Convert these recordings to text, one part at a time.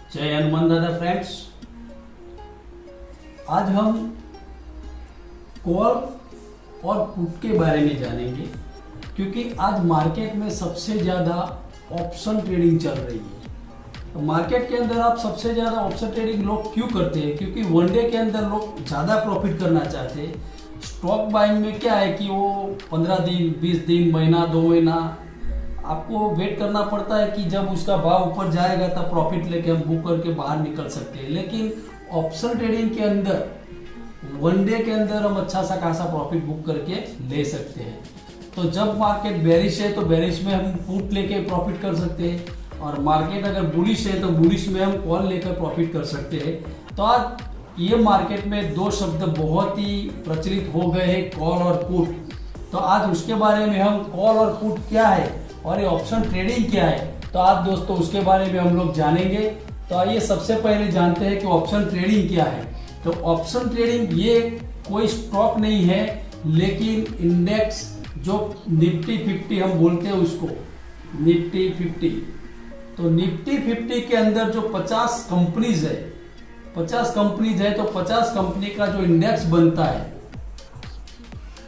जय हनुमान दादा फ्रेंड्स। आज हम कॉल और पुट के बारे में जानेंगे, क्योंकि आज मार्केट में सबसे ज़्यादा ऑप्शन ट्रेडिंग चल रही है। तो मार्केट के अंदर आप सबसे ज़्यादा ऑप्शन ट्रेडिंग लोग क्यों करते हैं? क्योंकि वनडे के अंदर लोग ज़्यादा प्रॉफिट करना चाहते हैं। स्टॉक बाइंग में क्या है कि वो 15 दिन, 20 दिन, महीना, 2 महीना आपको वेट करना पड़ता है कि जब उसका भाव ऊपर जाएगा तब प्रॉफिट लेके हम बुक करके बाहर निकल सकते हैं। लेकिन ऑप्शन ट्रेडिंग के अंदर वनडे के अंदर हम अच्छा सा खासा प्रॉफिट बुक करके ले सकते हैं। तो जब मार्केट बेरिश है तो बेरिश में हम पुट लेके प्रॉफिट कर सकते हैं, और मार्केट अगर बुलिश है तो बुलिश में हम कॉल लेकर प्रॉफिट कर सकते हैं। तो आज ये मार्केट में दो शब्द बहुत ही प्रचलित हो गए हैं, कॉल और पुट। तो आज उसके बारे में हम कॉल और पुट क्या है और ये ऑप्शन ट्रेडिंग क्या है, तो आज दोस्तों उसके बारे में हम लोग जानेंगे। तो आइए सबसे पहले जानते हैं कि ऑप्शन ट्रेडिंग क्या है। तो ऑप्शन ट्रेडिंग ये कोई स्टॉक नहीं है, लेकिन इंडेक्स जो निफ्टी 50 हम बोलते हैं उसको, निफ्टी 50। तो निफ्टी 50 के अंदर जो 50 कंपनीज है, 50 कंपनीज है, तो 50 कंपनी का जो इंडेक्स बनता है,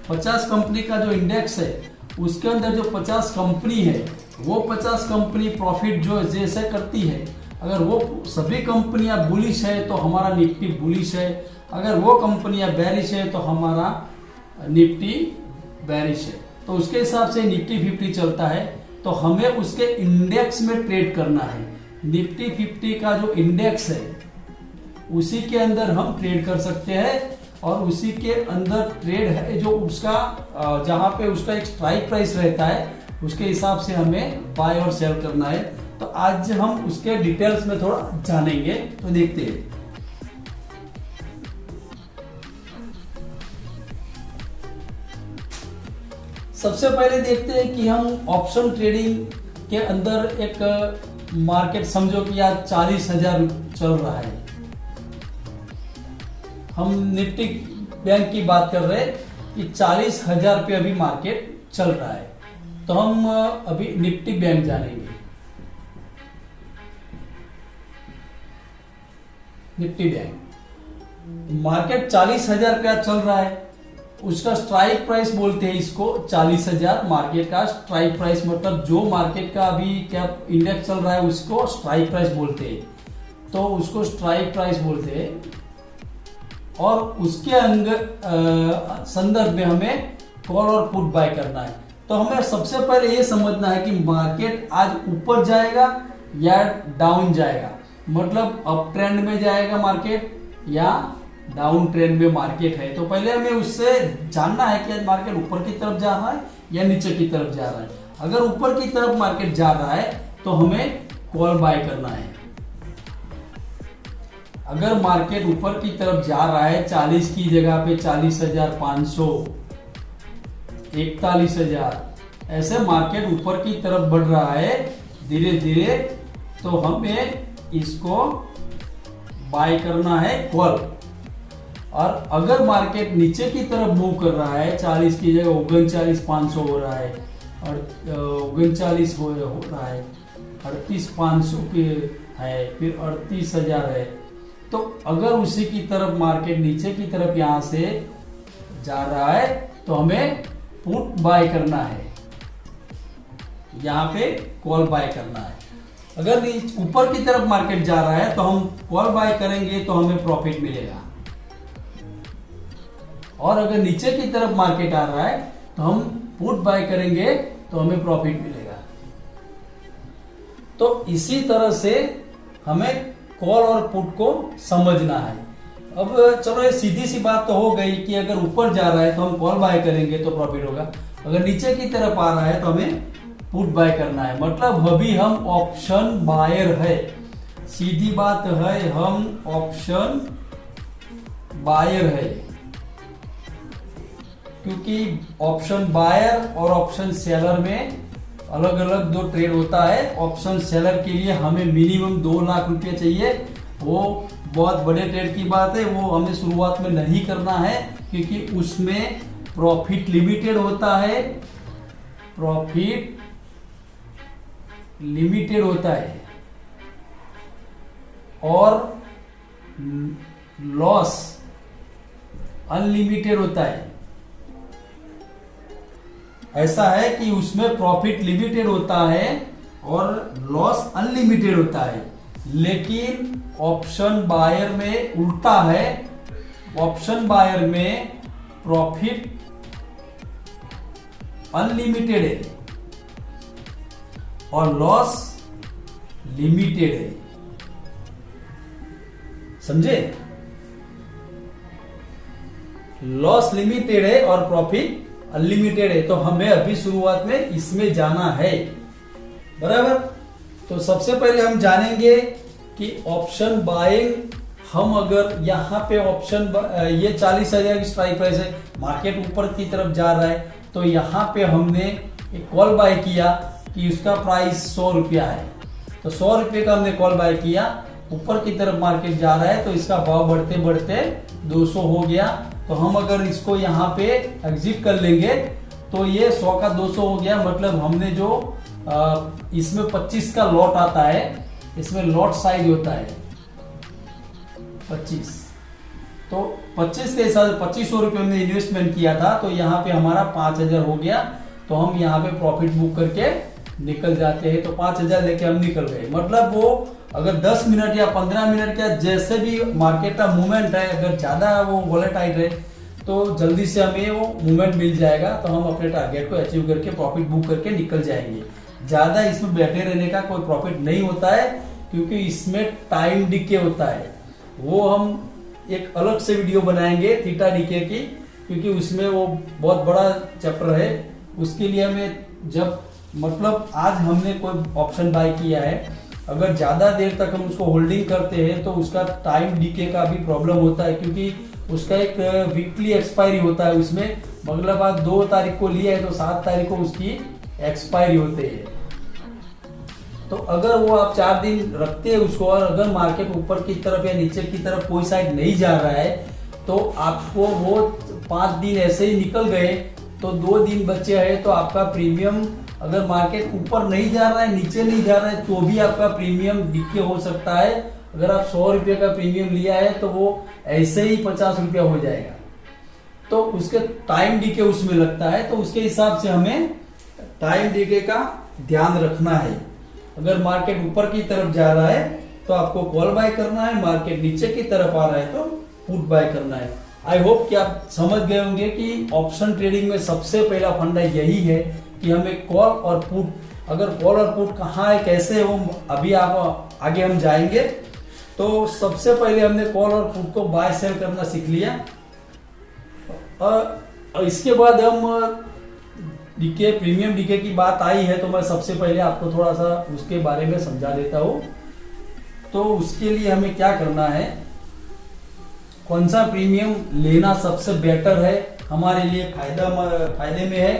50 कंपनी का जो इंडेक्स है उसके अंदर जो 50 कंपनी है वो 50 कंपनी प्रॉफिट जो जैसे करती है। अगर वो सभी कंपनियां बुलिश है तो हमारा निफ्टी बुलिश है, अगर वो कंपनियां बेरिश है तो हमारा निफ्टी बेरिश है। तो उसके हिसाब से निफ्टी 50 चलता है। तो हमें उसके इंडेक्स में ट्रेड करना है। निफ्टी 50 का जो इंडेक्स है उसी के अंदर हम ट्रेड कर सकते हैं, और उसी के अंदर ट्रेड है जो उसका जहां पे उसका एक स्ट्राइक प्राइस रहता है उसके हिसाब से हमें बाय और सेल करना है। तो आज हम उसके डिटेल्स में थोड़ा जानेंगे, तो देखते हैं। सबसे पहले देखते हैं कि हम ऑप्शन ट्रेडिंग के अंदर एक मार्केट समझो कि आज 40,000 चल रहा है। हम निफ्टी बैंक की बात कर रहे हैं कि 40,000 पे अभी मार्केट चल रहा है। तो हम अभी निफ्टी बैंक जानेंगे। निफ्टी बैंक मार्केट 40,000 का चल रहा है। उसका स्ट्राइक प्राइस बोलते हैं इसको 40,000। मार्केट का स्ट्राइक प्राइस मतलब जो मार्केट का अभी क्या इंडेक्स चल रहा है उसको स्ट्राइक प्राइस बोलते हैं। तो उसको स्ट्राइक प्राइस बोलते हैं, और उसके अंदर संदर्भ में हमें कॉल और पुट बाय करना है। तो हमें सबसे पहले ये समझना है कि मार्केट आज ऊपर जाएगा या डाउन जाएगा, मतलब अप ट्रेंड में जाएगा मार्केट या डाउन ट्रेंड में मार्केट है। तो पहले हमें उससे जानना है कि आज मार्केट ऊपर की तरफ जा रहा है या नीचे की तरफ जा रहा है। अगर ऊपर की तरफ मार्केट जा रहा है तो हमें कॉल बाय करना है। अगर मार्केट ऊपर की तरफ जा रहा है 40 की जगह पे 40,500, 41,000, ऐसे मार्केट ऊपर की तरफ बढ़ रहा है धीरे धीरे, तो हमें इसको बाय करना है कॉल। और अगर मार्केट नीचे की तरफ मूव कर रहा है 40 की जगह 39,500 हो रहा है, और 39 हो रहा है, 38,500 के है, फिर 38,000 है, तो अगर उसी की तरफ मार्केट नीचे की तरफ यहां से जा रहा है तो हमें पुट बाय करना है, यहां पे कॉल बाय करना है। अगर ऊपर की तरफ मार्केट जा रहा है तो हम कॉल बाय करेंगे तो हमें प्रॉफिट मिलेगा, और अगर नीचे की तरफ मार्केट आ रहा है तो हम पुट बाय करेंगे तो हमें प्रॉफिट मिलेगा। तो इसी तरह से हमें कॉल और पुट को समझना है। अब चलो ये सीधी सी बात तो हो गई कि अगर ऊपर जा रहा है तो हम कॉल बाय करेंगे तो प्रॉफिट होगा, अगर नीचे की तरफ आ रहा है तो हमें पुट बाय करना है। मतलब अभी हम ऑप्शन बायर है, सीधी बात है, हम ऑप्शन बायर है। क्योंकि ऑप्शन बायर और ऑप्शन सेलर में अलग अलग दो ट्रेड होता है। ऑप्शन सेलर के लिए हमें मिनिमम 2 लाख रुपए चाहिए। वो बहुत बड़े ट्रेड की बात है, वो हमें शुरुआत में नहीं करना है, क्योंकि उसमें प्रॉफिट लिमिटेड होता है, प्रॉफिट लिमिटेड होता है। और लॉस अनलिमिटेड होता है। ऐसा है कि उसमें प्रॉफिट लिमिटेड होता है और लॉस अनलिमिटेड होता है, लेकिन ऑप्शन बायर में उल्टा है। ऑप्शन बायर में प्रॉफिट अनलिमिटेड है और लॉस लिमिटेड है। समझे? लॉस लिमिटेड है और प्रॉफिट अनलिमिटेड है। तो हमें अभी शुरुआत में इसमें जाना है, बराबर। तो सबसे पहले हम जानेंगे कि ऑप्शन बाइंग, हम अगर यहाँ पे ऑप्शन ये 40,000 की स्ट्राइक प्राइस है, मार्केट ऊपर की तरफ जा रहा है, तो यहाँ पे हमने एक कॉल बाय किया कि उसका प्राइस 100 रुपया है। तो 100 रुपये का हमने कॉल बाय किया, ऊपर की तरफ मार्केट जा रहा है तो इसका भाव बढ़ते बढ़ते 200 हो गया। तो हम अगर इसको यहाँ पे एग्जिट कर लेंगे तो ये 100 का 200 हो गया। मतलब हमने जो इसमें 25 का लॉट आता है, इसमें लॉट साइज होता है 25, तो 25 के हिसाब से 2500 रुपये हमने इन्वेस्टमेंट किया था, तो यहाँ पे हमारा 5000 हो गया। तो हम यहाँ पे प्रॉफिट बुक करके निकल जाते हैं। तो 5000 लेके हम निकल गए। मतलब वो अगर 10 मिनट या 15 मिनट का जैसे भी मार्केट का मूवमेंट है, अगर ज्यादा वो वोलेटाइल है तो जल्दी से हमें वो मूवमेंट मिल जाएगा, तो हम अपने टारगेट को अचीव करके प्रॉफिट बुक करके निकल जाएंगे। ज्यादा इसमें बैठे रहने का कोई प्रॉफिट नहीं होता है, क्योंकि इसमें टाइम डिके होता है। वो हम एक अलग से वीडियो बनाएंगे थीटा डिके की, क्योंकि उसमें वो बहुत बड़ा चैप्टर है। उसके लिए हमें जब मतलब आज हमने कोई ऑप्शन बाय किया है, अगर ज्यादा देर तक हम उसको होल्डिंग करते हैं तो उसका टाइम डिके का भी प्रॉब्लम होता है, क्योंकि उसका एक वीकली एक्सपायरी होता है उसमें। मतलब आज 2 तारीख को लिया है तो 7 तारीख को उसकी एक्सपायरी होते हैं। तो अगर वो आप 4 दिन रखते हैं उसको, और अगर मार्केट ऊपर की तरफ या नीचे की तरफ कोई साइड नहीं जा रहा है, तो आपको वो 5 दिन ऐसे ही निकल गए, तो 2 दिन बचे हैं, तो आपका प्रीमियम अगर मार्केट ऊपर नहीं जा रहा है, नीचे नहीं जा रहा है, तो भी आपका प्रीमियम डिके हो सकता है। अगर आप 100 रुपये का प्रीमियम लिया है तो वो ऐसे ही 50 रुपया हो जाएगा। तो उसके टाइम डिके उसमें लगता है, तो उसके हिसाब से हमें टाइम डिके का ध्यान रखना है। अगर मार्केट ऊपर की तरफ जा रहा है तो आपको कॉल बाय करना है, मार्केट नीचे की तरफ आ रहा है तो पुट बाय करना है। आई होप कि आप समझ गए होंगे कि ऑप्शन ट्रेडिंग में सबसे पहला फंडा यही है कि हमें कॉल और पुट, अगर कॉल और पुट कहाँ है, कैसे है, वो अभी आप आगे हम जाएंगे। तो सबसे पहले हमने कॉल और पुट को बाय सेल करना सीख लिया, और इसके बाद हम डीके, प्रीमियम डीके की बात आई है, तो मैं सबसे पहले आपको थोड़ा सा उसके बारे में समझा देता हूं। तो उसके लिए हमें क्या करना है, कौन सा प्रीमियम लेना सबसे बेटर है, हमारे लिए फायदे में है,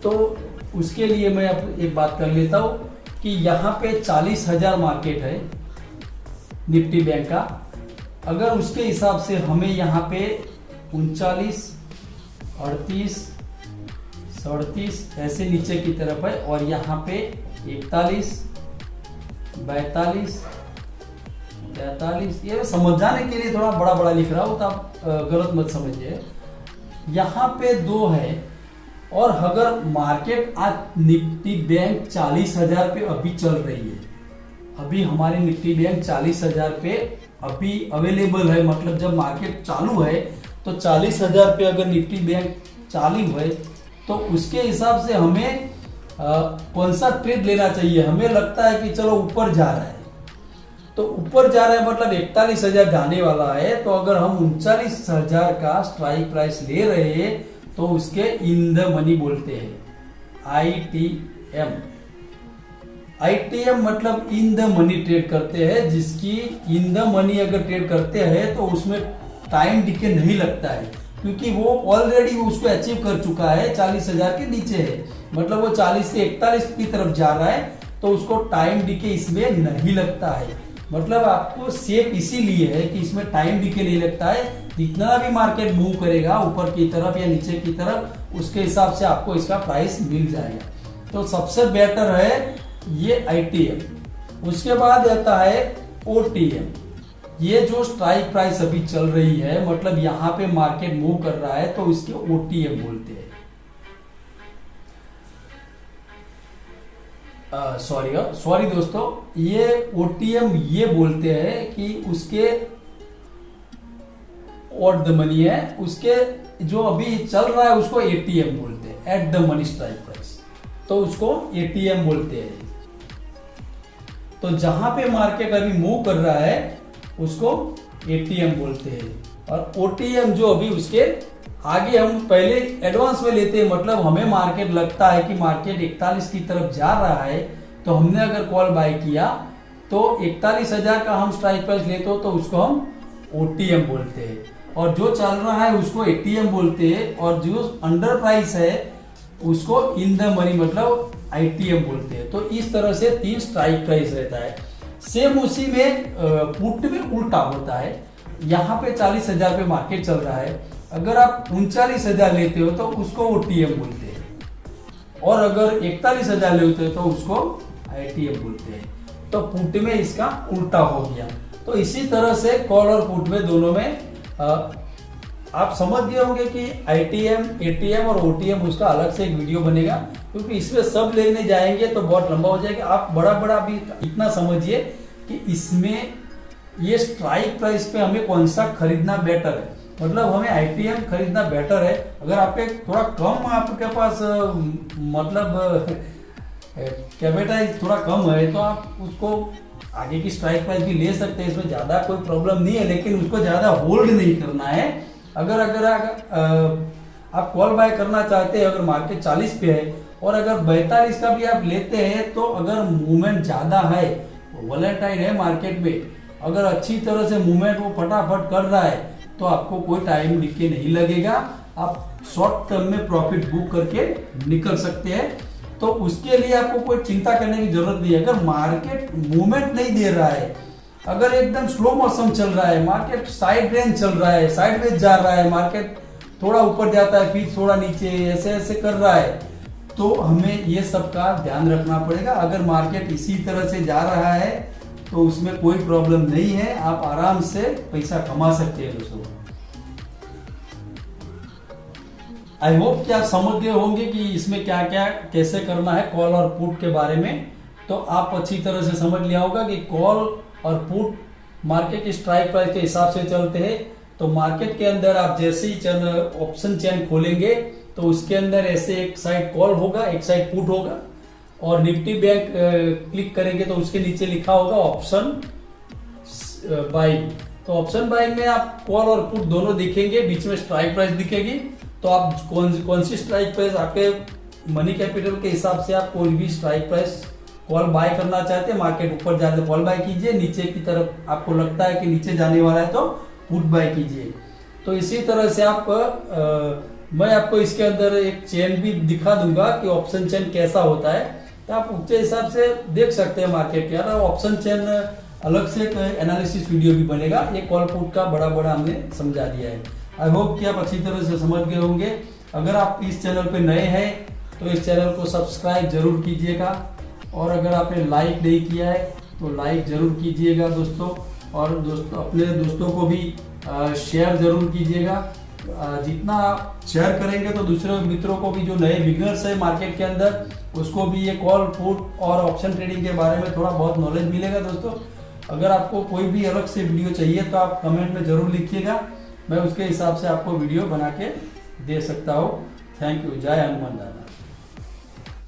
तो उसके लिए मैं अब एक बात कर लेता हूं कि यहाँ पे 40,000 मार्केट है निफ्टी बैंक का। अगर उसके हिसाब से हमें यहाँ पे 39, 38, 37 ऐसे नीचे की तरफ है, और यहाँ पे 41, 42, 43, ये समझाने के लिए थोड़ा बड़ा बड़ा लिख रहा हूं, तो आप गलत मत समझिए। यहाँ पे 2 है, और अगर मार्केट आज निफ्टी बैंक 40,000 पे अभी चल रही है, अभी हमारी निफ्टी बैंक 40,000 पे अभी अवेलेबल है। मतलब जब मार्केट चालू है तो 40,000 पे अगर निफ्टी बैंक चालू है, तो उसके हिसाब से हमें कौन सा ट्रेड लेना चाहिए। हमें लगता है कि चलो ऊपर जा रहा है, तो ऊपर जा रहा है मतलब 41,000 जाने वाला है, तो अगर हम 39,000 का स्ट्राइक प्राइस ले रहे हैं तो उसके इन द मनी बोलते हैं, ITM। ITM मतलब इन द मनी ट्रेड करते हैं, जिसकी इन द मनी अगर ट्रेड करते हैं तो उसमें टाइम डिके नहीं लगता है, क्योंकि वो ऑलरेडी उसको अचीव कर चुका है, 40,000 के नीचे है। मतलब वो 40 से 41 की तरफ जा रहा है, तो उसको टाइम डिके इसमें नहीं लगता है। मतलब आपको सेफ इसीलिए है कि इसमें टाइम डिके नहीं लगता है। जितना भी मार्केट मूव करेगा ऊपर की तरफ या नीचे की तरफ, उसके हिसाब से आपको इसका प्राइस मिल जाएगा। तो सबसे बेटर है ये ITM। उसके बाद आता है OTM। ये जो स्ट्राइक प्राइस अभी चल रही है, मतलब यहाँ पे मार्केट मूव कर रहा है, तो इसके ओटीएम बोलते हैं। सॉरी दोस्तों, ये ओटीएम ये बोलते हैं कि उसके और द मनी है, उसके जो अभी चल रहा है उसको एटीएम बोलते हैं, at the money strike price, तो उसको एटीएम बोलते हैं। तो जहां पे मार्केट अभी मूव कर रहा है उसको एटीएम बोलते हैं। और ओटीएम जो अभी उसके आगे हम पहले एडवांस में लेते हैं, मतलब हमें मार्केट लगता है कि मार्केट 41 की तरफ जा रहा है, तो हमने अगर कॉल बाय किया तो 41,000 का हम स्ट्राइक प्राइस लेते हो तो उसको हम ओटीएम बोलते हैं। और जो चल रहा है उसको एटीएम बोलते हैं, और जो अंडर प्राइस है उसको इन द मनी मतलब आईटीएम बोलते हैं। तो इस तरह से 3 स्ट्राइक प्राइस रहता है। सेम उसी में पुट में उल्टा होता है। यहाँ पे 40,000 पे मार्केट चल रहा है, अगर आप 39,000 लेते हो तो उसको ओटीएम बोलते हैं, और अगर 41,000 लेते हो तो उसको आईटीएम बोलते हैं। तो पुट में इसका उल्टा हो गया। तो इसी तरह से कॉल और पुट में दोनों में आप समझ गए होंगे कि आईटीएम, एटीएम और ओटीएम, उसका अलग से एक वीडियो बनेगा, क्योंकि इसमें सब लेने जाएंगे तो बहुत लंबा हो जाएगा। आप बड़ा भी इतना समझिए कि इसमें ये स्ट्राइक प्राइस पे हमें कौन सा खरीदना बेटर है, मतलब हमें आईटीएम खरीदना बेटर है। अगर आपके थोड़ा कम आपके पास मतलब कैपिटल थोड़ा कम है तो आप उसको आगे की स्ट्राइक प्राइस भी ले सकते हैं, इसमें ज्यादा कोई प्रॉब्लम नहीं है, लेकिन उसको ज्यादा होल्ड नहीं करना है। अगर आप कॉल बाय करना चाहते हैं, अगर मार्केट 40 पे है और अगर 42 का भी आप लेते हैं, तो अगर मूवमेंट ज्यादा है, वोलेटाइल है मार्केट में, अगर अच्छी तरह से मूवमेंट वो फटाफट कर रहा है, तो आपको कोई टाइम लिखे नहीं लगेगा, आप शॉर्ट टर्म में प्रॉफिट बुक करके निकल सकते हैं। तो उसके लिए आपको कोई चिंता करने की जरूरत नहीं है। अगर मार्केट मूवमेंट नहीं दे रहा है, अगर एकदम स्लो मौसम चल रहा है, मार्केट साइड रेंज चल रहा है, साइडवेज जा रहा है, मार्केट थोड़ा ऊपर जाता है फिर थोड़ा नीचे ऐसे कर रहा है, तो हमें ये सब का ध्यान रखना पड़ेगा। अगर मार्केट इसी तरह से जा रहा है तो उसमें कोई प्रॉब्लम नहीं है, आप आराम से पैसा कमा सकते हैं दोस्तों। आई होप कि आप समझ गए होंगे कि इसमें क्या क्या कैसे करना है कॉल और पुट के बारे में। तो आप अच्छी तरह से समझ लिया होगा कि कॉल और पुट मार्केट की स्ट्राइक प्राइस के हिसाब से चलते हैं। तो मार्केट के अंदर आप जैसे ही ऑप्शन चेन खोलेंगे तो उसके अंदर ऐसे एक साइड कॉल होगा, एक साइड पुट होगा, और निफ्टी बैंक क्लिक करेंगे तो उसके नीचे लिखा होगा ऑप्शन बाइंग। तो ऑप्शन बाइंग में आप कॉल और पुट दोनों दिखेंगे, बीच में स्ट्राइक प्राइस दिखेगी। तो आप कौन सी स्ट्राइक प्राइस आपके मनी कैपिटल के हिसाब से आप कोई भी स्ट्राइक प्राइस कॉल बाय करना चाहते हैं, मार्केट ऊपर जाते कॉल बाय कीजिए, नीचे की तरफ आपको लगता है कि नीचे जाने वाला है तो पुट बाय कीजिए। तो इसी तरह से मैं आपको इसके अंदर एक चेन भी दिखा दूंगा कि ऑप्शन चेन कैसा होता है, तो आप उसके हिसाब से देख सकते हैं मार्केट के। ऑप्शन चेन अलग से एनालिसिस वीडियो भी बनेगा, ये कॉल पुट का बड़ा हमने समझा दिया है। आई होप कि आप अच्छी तरह से समझ गए होंगे। अगर आप इस चैनल पे नए हैं तो इस चैनल को सब्सक्राइब जरूर कीजिएगा, और अगर आपने लाइक नहीं किया है तो लाइक जरूर कीजिएगा दोस्तों, और अपने दोस्तों को भी शेयर जरूर कीजिएगा। जितना आप शेयर करेंगे तो दूसरे मित्रों को भी, जो नए बिगनर्स है मार्केट के अंदर, उसको भी ये कॉल पुट और ऑप्शन ट्रेडिंग के बारे में थोड़ा बहुत नॉलेज मिलेगा दोस्तों। अगर आपको कोई भी अलग से वीडियो चाहिए तो आप कमेंट में जरूर लिखिएगा, मैं उसके हिसाब से आपको वीडियो बना के दे सकता हूँ। Thank you. जय हनुमान दादा।